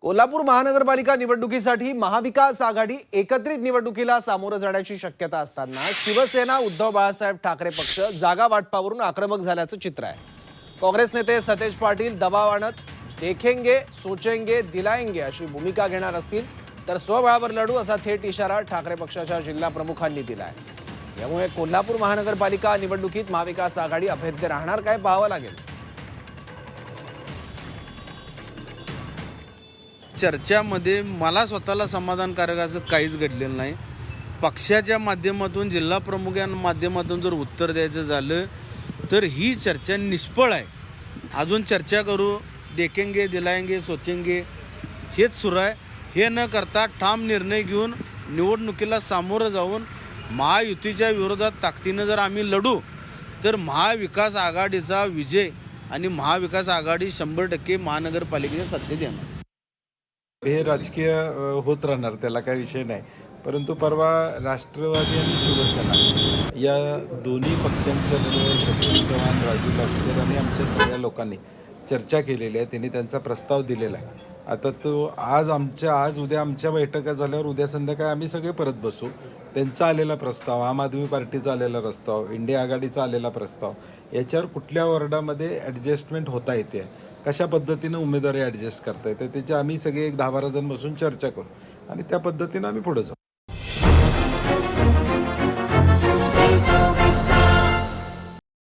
कोल्हापूर महानगरपालिका निवडणुकीसाठी महाविकास आघाडी एकत्रित निवडणुकीला सामोरं जाण्याची शक्यता असताना शिवसेना उद्धव बाळासाहेब ठाकरे पक्ष जागा वाटपावरून आक्रमक झाल्याचं चित्र आहे। काँग्रेस नेते सतेज पाटील दबाव आणत देखेंगे सोचेंगे दिलाएंगे अशी भूमिका घेणार असतील तर स्वबळावर लढू असा थेट इशारा ठाकरे पक्षाच्या जिल्हा प्रमुखांनी दिलाय। यामुळे कोल्हापूर महानगरपालिका निवडणुकीत महाविकास आघाडी अभेद्य राहणार काय पाहावं लागेल। चर्चामध्ये मला स्वतःला समाधानकारक असं काहीच घडलेलं नाही। पक्षाच्या माध्यमातून जिल्हा प्रमुख या माध्यमातून जर उत्तर द्यायचं झालं तर ही चर्चा निष्फळ आहे। अजून चर्चा करू देखेंगे दिलाएंगे सोचेंगे हेच सुरू आहे। हे न करता ठाम निर्णय घेऊन निवडणुकीला सामोरं जाऊन महायुतीच्या विरोधात ताकदीनं जर आम्ही लढू तर महाविकास आघाडीचा विजय आणि महाविकास आघाडी 100% महानगरपालिकेच्या सत्तेत येणार। हे राजकीय होत राहणार, त्याला काही विषय नाही। परंतु परवा राष्ट्रवादी आणि शिवसेना या दोन्ही पक्षांच्या सचिन चव्हाण, राजू लाटकर आणि आमच्या सगळ्या लोकांनी चर्चा केलेली आहे। त्यांनी त्यांचा प्रस्ताव दिलेला आहे। आता तो आज उद्या आमच्या बैठका झाल्यावर उद्या संध्याकाळी आम्ही सगळे परत बसू। त्यांचा आलेला प्रस्ताव, आम आदमी पार्टीचा आलेला प्रस्ताव, इंडिया आघाडीचा आलेला प्रस्ताव, याच्यावर कुठल्या वॉर्डामध्ये ॲडजस्टमेंट होता येते, कशा पद्धतीनं उमेदवारी ॲडजस्ट करता येते, त्याची आम्ही सगळे एक 10-12 जण बसून चर्चा करू आणि त्या पद्धतीनं आम्ही पुढे जाऊ।